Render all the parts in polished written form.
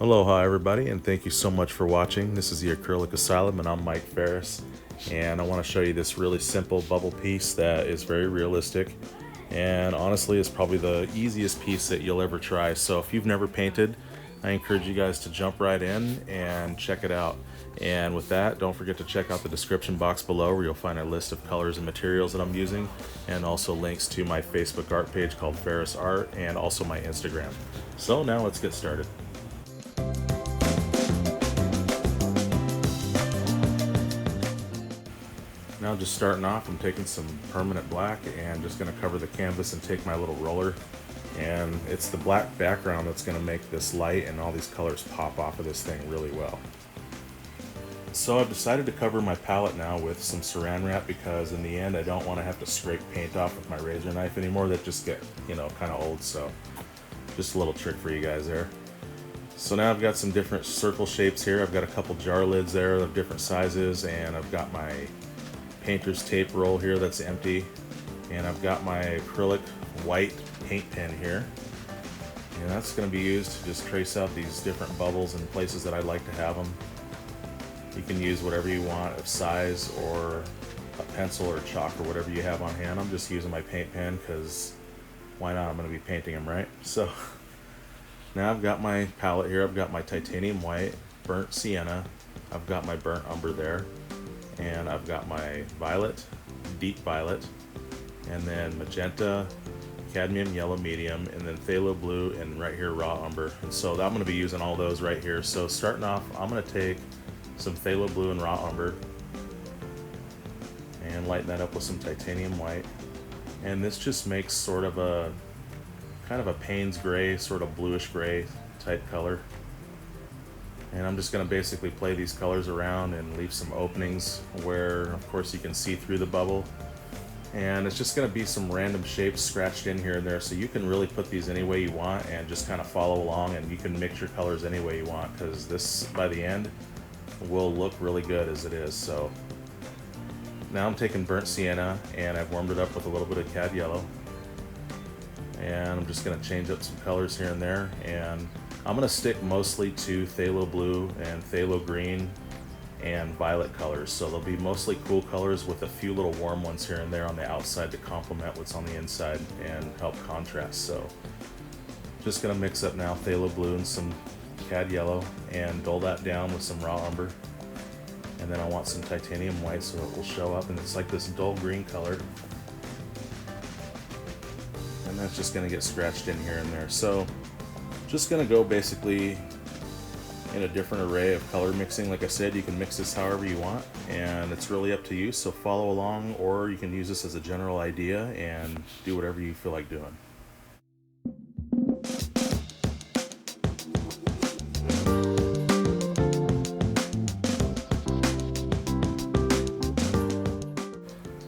Aloha everybody, and thank you so much for watching. This is the Acrylic Asylum and I'm Mike Ferris, and I want to show you this really simple bubble piece that is very realistic and honestly is probably the easiest piece that you'll ever try. So if you've never painted, I encourage you guys to jump right in and check it out. And with that, don't forget to check out the description box below where you'll find a list of colors and materials that I'm using, and also links to my Facebook art page called Ferris Art and also my Instagram. So now let's get started. Now just starting off, I'm taking some permanent black and just going to cover the canvas and take my little roller. And it's the black background that's going to make this light and all these colors pop off of this thing really well. So I've decided to cover my palette now with some saran wrap because in the end I don't want to have to scrape paint off with my razor knife anymore. That just get, kind of old. So just a little trick for you guys there. So now I've got some different circle shapes here. I've got a couple jar lids there of different sizes, and I've got my painter's tape roll here that's empty, and I've got my acrylic white paint pen here, and that's going to be used to just trace out these different bubbles in places that I like to have them. You can use whatever you want of size, or a pencil or chalk or whatever you have on hand. I'm just using my paint pen because why not? I'm going to be painting them, right? So now I've got my palette here. I've got my titanium white, burnt sienna, I've got my burnt umber there, and I've got my violet, deep violet, and then magenta, cadmium yellow medium, and then phthalo blue, and right here raw umber. And so I'm going to be using all those right here. So starting off, I'm going to take some phthalo blue and raw umber and lighten that up with some titanium white. And this just makes sort of a kind of a Payne's gray, sort of bluish gray type color. And I'm just going to basically play these colors around and leave some openings where, of course, you can see through the bubble. And it's just going to be some random shapes scratched in here and there, so you can really put these any way you want and just kind of follow along, and you can mix your colors any way you want, because this, by the end, will look really good as it is. So now I'm taking burnt sienna, and I've warmed it up with a little bit of cad yellow. And I'm just going to change up some colors here and there, and I'm going to stick mostly to phthalo blue and phthalo green and violet colors. So they'll be mostly cool colors with a few little warm ones here and there on the outside to complement what's on the inside and help contrast. So just going to mix up now phthalo blue and some cad yellow and dull that down with some raw umber. And then I want some titanium white so it will show up, and it's like this dull green color. And that's just going to get scratched in here and there. So just going to go basically in a different array of color mixing. Like I said, you can mix this however you want, and it's really up to you. So follow along, or you can use this as a general idea and do whatever you feel like doing.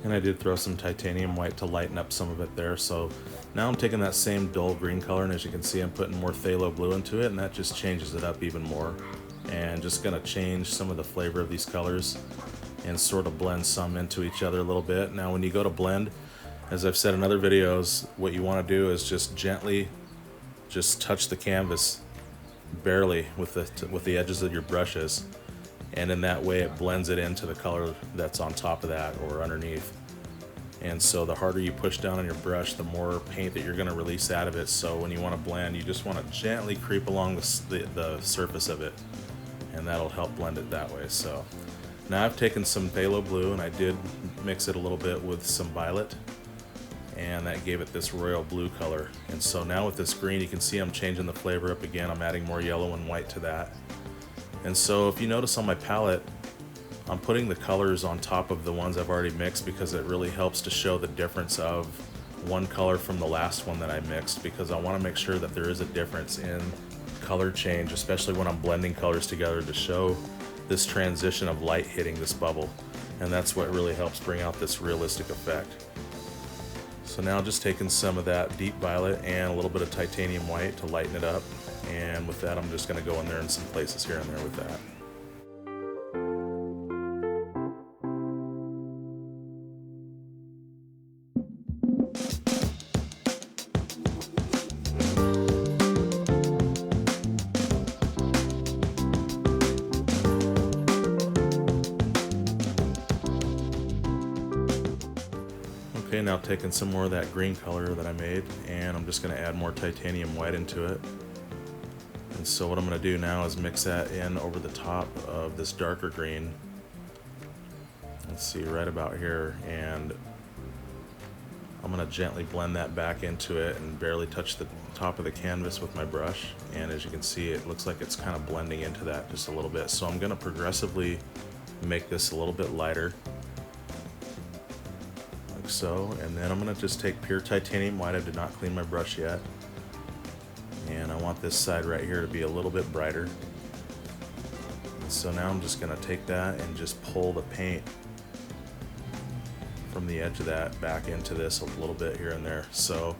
And I did throw some titanium white to lighten up some of it there. So now I'm taking that same dull green color, and as you can see, I'm putting more phthalo blue into it, and that just changes it up even more. And just gonna change some of the flavor of these colors and sort of blend some into each other a little bit. Now when you go to blend, as I've said in other videos, what you wanna do is just gently just touch the canvas barely with the edges of your brushes, and in that way it blends it into the color that's on top of that or underneath. And so the harder you push down on your brush, the more paint that you're going to release out of it. So when you want to blend, you just want to gently creep along the surface of it, and that'll help blend it that way. So now I've taken some phthalo blue, and I did mix it a little bit with some violet, and that gave it this royal blue color. And so now with this green, you can see I'm changing the flavor up again. I'm adding more yellow and white to that. And so if you notice on my palette, I'm putting the colors on top of the ones I've already mixed, because it really helps to show the difference of one color from the last one that I mixed, because I want to make sure that there is a difference in color change, especially when I'm blending colors together, to show this transition of light hitting this bubble. And that's what really helps bring out this realistic effect. So now just taking some of that deep violet and a little bit of titanium white to lighten it up. And with that, I'm just going to go in there in some places here and there with that. Okay, now taking some more of that green color that I made, and I'm just going to add more titanium white into it. And so what I'm going to do now is mix that in over the top of this darker green. Let's see, right about here, and I'm going to gently blend that back into it and barely touch the top of the canvas with my brush. And as you can see, it looks like it's kind of blending into that just a little bit. So I'm going to progressively make this a little bit lighter, like so. And then I'm going to just take pure titanium white. I did not clean my brush yet. And I want this side right here to be a little bit brighter. And so now I'm just going to take that and just pull the paint from the edge of that back into this a little bit here and there. So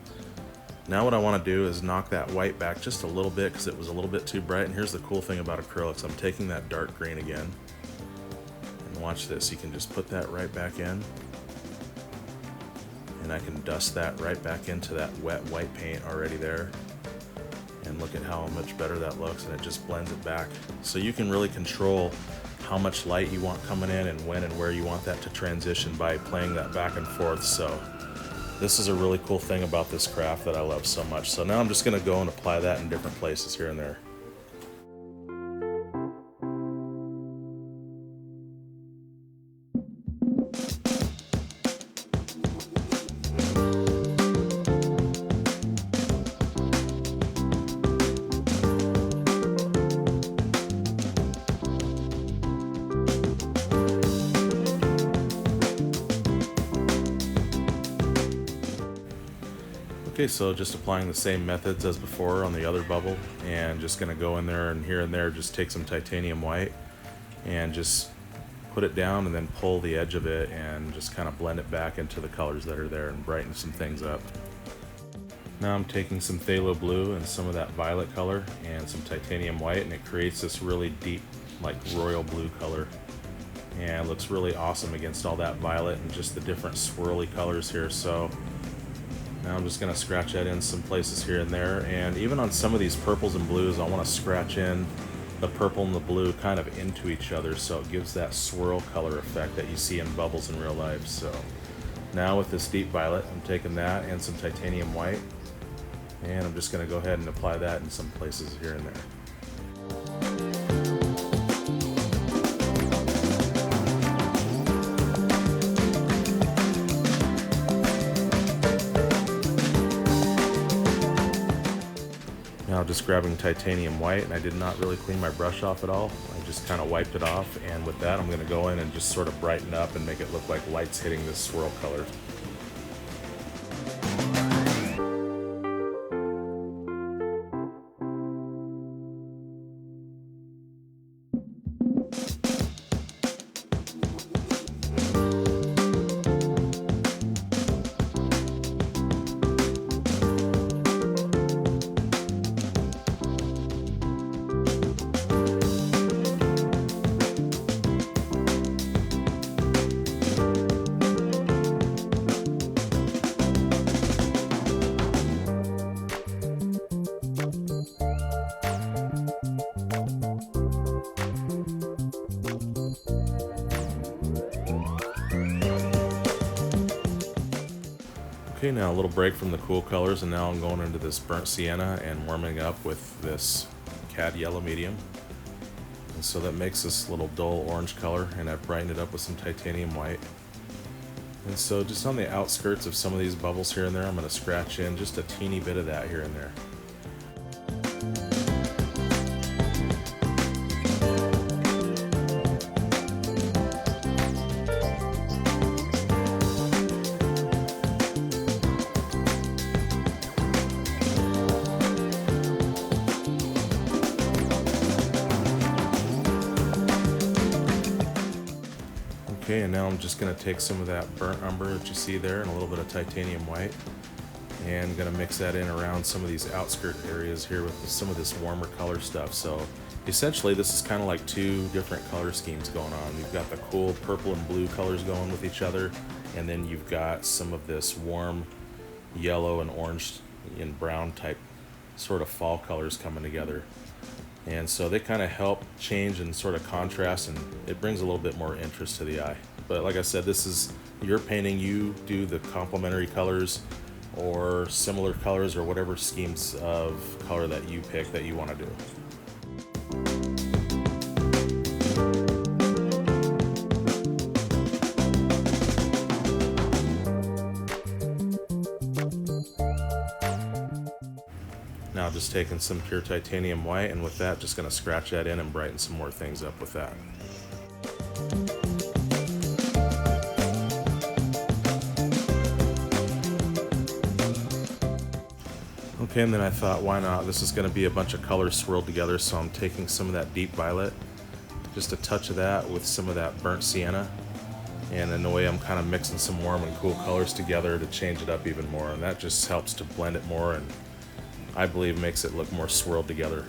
now what I want to do is knock that white back just a little bit because it was a little bit too bright. And here's the cool thing about acrylics. I'm taking that dark green again. And watch this. You can just put that right back in. And I can dust that right back into that wet white paint already there. And look at how much better that looks, and it just blends it back. So you can really control how much light you want coming in and when and where you want that to transition by playing that back and forth. So this is a really cool thing about this craft that I love so much. So now I'm just going to go and apply that in different places here and there. Okay, so just applying the same methods as before on the other bubble, and just going to go in there and here and there just take some titanium white and just put it down and then pull the edge of it and just kind of blend it back into the colors that are there and brighten some things up. Now I'm taking some Phthalo Blue and some of that violet color and some titanium white, and it creates this really deep, like royal blue color, and it looks really awesome against all that violet and just the different swirly colors here. So now I'm just going to scratch that in some places here and there, and even on some of these purples and blues I want to scratch in the purple and the blue kind of into each other so it gives that swirl color effect that you see in bubbles in real life. So now with this deep violet, I'm taking that and some titanium white, and I'm just going to go ahead and apply that in some places here and there. Now just grabbing titanium white, and I did not really clean my brush off at all. I just kind of wiped it off, and with that I'm going to go in and just sort of brighten up and make it look like light's hitting this swirl color. Okay, now a little break from the cool colors, and now I'm going into this burnt sienna and warming up with this cad yellow medium. And so that makes this little dull orange color, and I've brightened it up with some titanium white. And so just on the outskirts of some of these bubbles here and there, I'm going to scratch in just a teeny bit of that here and there. Okay, and now I'm just going to take some of that burnt umber that you see there and a little bit of titanium white, and I'm going to mix that in around some of these outskirt areas here with some of this warmer color stuff. So essentially this is kind of like two different color schemes going on. You've got the cool purple and blue colors going with each other, and then you've got some of this warm yellow and orange and brown type sort of fall colors coming together. And so they kind of help change and sort of contrast, and it brings a little bit more interest to the eye. But like I said, this is your painting, you do the complementary colors or similar colors or whatever schemes of color that you pick that you want to do. Now just taking some pure titanium white, and with that just going to scratch that in and brighten some more things up with that. Okay, and then I thought, why not? This is going to be a bunch of colors swirled together, so I'm taking some of that deep violet, just a touch of that with some of that burnt sienna, and in a way I'm kind of mixing some warm and cool colors together to change it up even more, and that just helps to blend it more and I believe makes it look more swirled together.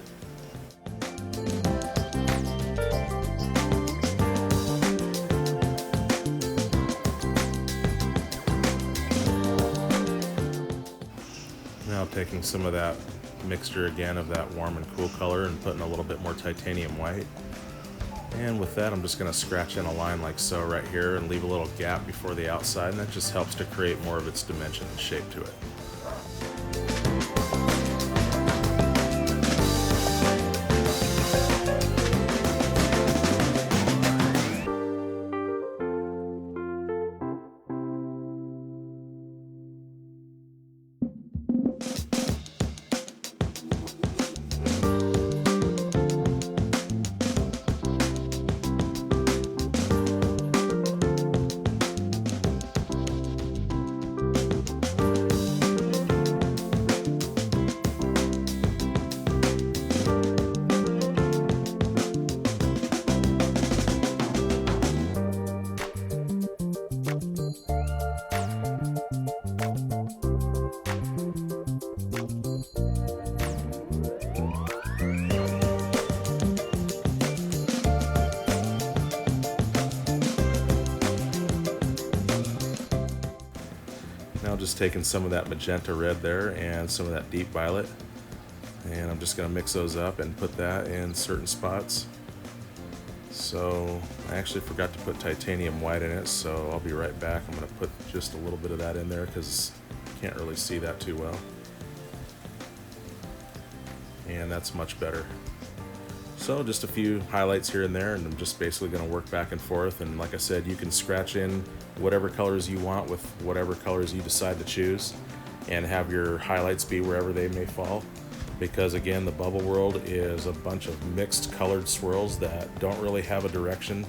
Now taking some of that mixture again of that warm and cool color and putting a little bit more titanium white. And with that, I'm just going to scratch in a line like so right here and leave a little gap before the outside, and that just helps to create more of its dimension and shape to it. Now just taking some of that magenta red there and some of that deep violet, and I'm just going to mix those up and put that in certain spots. So I actually forgot to put titanium white in it, so I'll be right back. I'm going to put just a little bit of that in there because you can't really see that too well. And that's much better. So just a few highlights here and there, and I'm just basically going to work back and forth. And like I said, you can scratch in whatever colors you want with whatever colors you decide to choose, and have your highlights be wherever they may fall. Because again, the bubble world is a bunch of mixed colored swirls that don't really have a direction,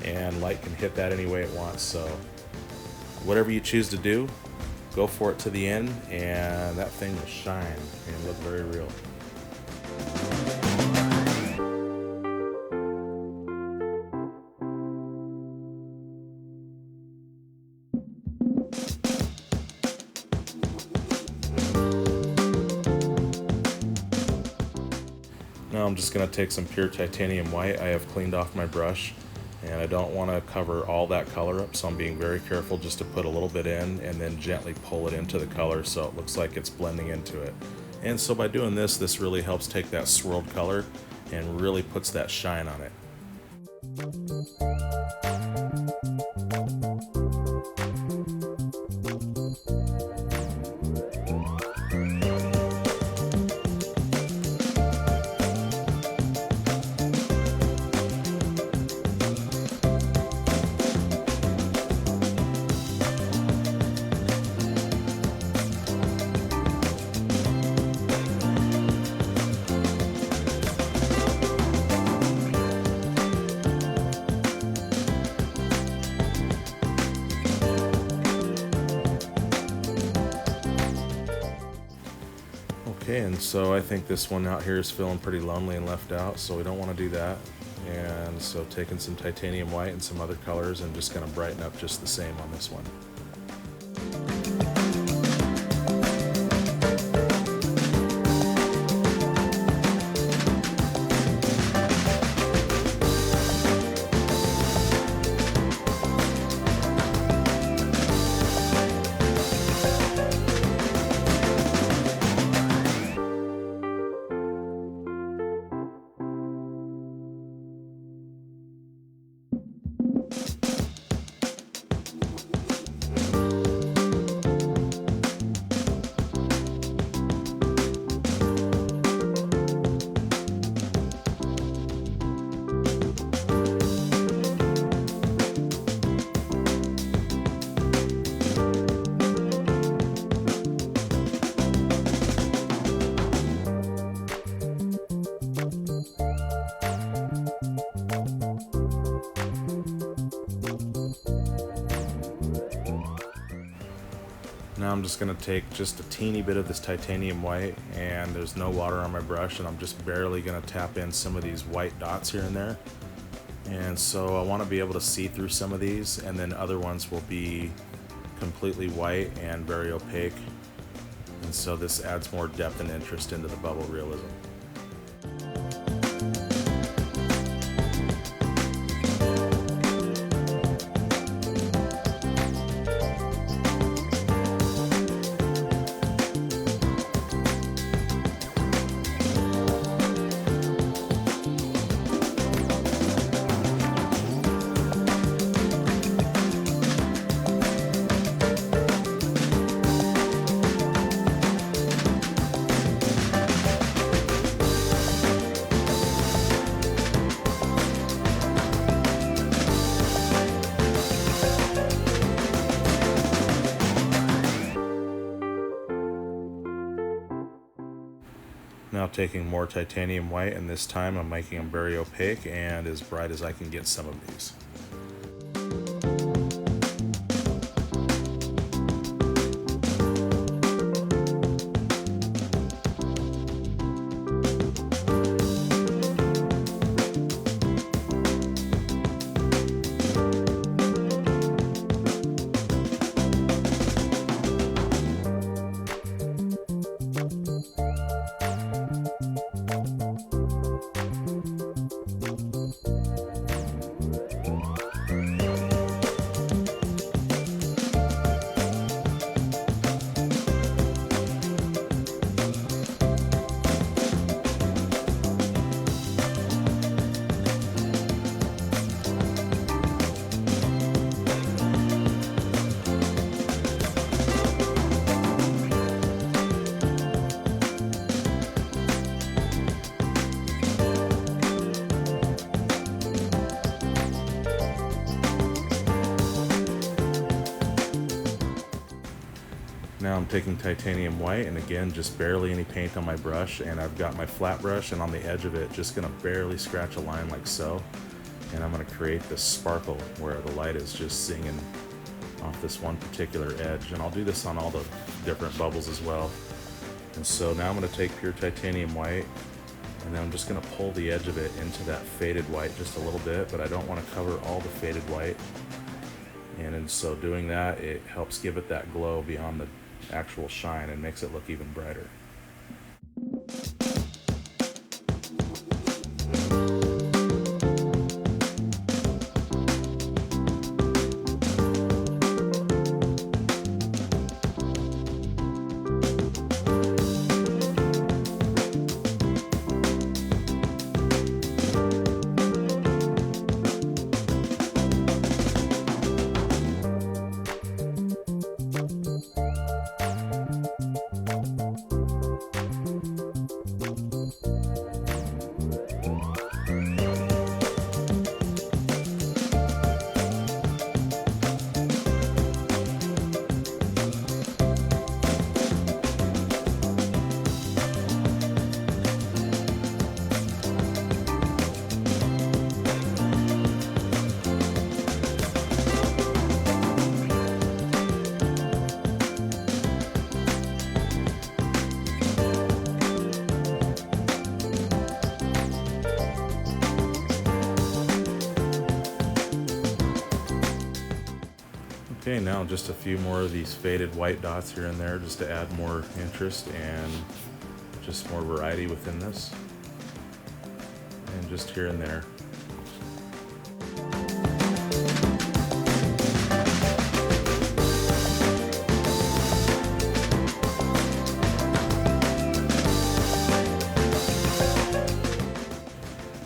and light can hit that any way it wants. So whatever you choose to do, go for it to the end, and that thing will shine and look very real. Now I'm just going to take some pure titanium white I have cleaned off my brush, and I don't want to cover all that color up, so I'm being very careful just to put a little bit in and then gently pull it into the color so it looks like it's blending into it. And so by doing this, this really helps take that swirled color and really puts that shine on it. Okay, and so I think this one out here is feeling pretty lonely and left out, so we don't want to do that. And so taking some titanium white and some other colors and just going to brighten up just the same on this one. Now I'm just going to take just a teeny bit of this titanium white, and there's no water on my brush, and I'm just barely going to tap in some of these white dots here and there. And so I want to be able to see through some of these, and then other ones will be completely white and very opaque. And so this adds more depth and interest into the bubble realism. Now taking more titanium white, and this time I'm making them very opaque and as bright as I can get some of these. Now I'm taking titanium white, and again, just barely any paint on my brush, and I've got my flat brush, and on the edge of it, just gonna barely scratch a line like so. And I'm gonna create this sparkle where the light is just zinging off this one particular edge. And I'll do this on all the different bubbles as well. And so now I'm gonna take pure titanium white, and then I'm just gonna pull the edge of it into that faded white just a little bit, but I don't wanna cover all the faded white. And in so doing that, it helps give it that glow beyond the actual shine and makes it look even brighter. Okay, now just a few more of these faded white dots here and there just to add more interest and just more variety within this. And just here and there.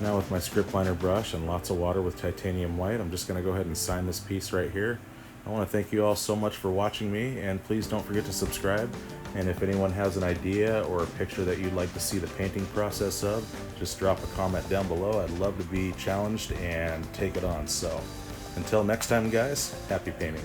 Now with my script liner brush and lots of water with titanium white, I'm just going to go ahead and sign this piece right here. I want to thank you all so much for watching me, and please don't forget to subscribe. And if anyone has an idea or a picture that you'd like to see the painting process of, just drop a comment down below. I'd love to be challenged and take it on. So until next time, guys, happy painting.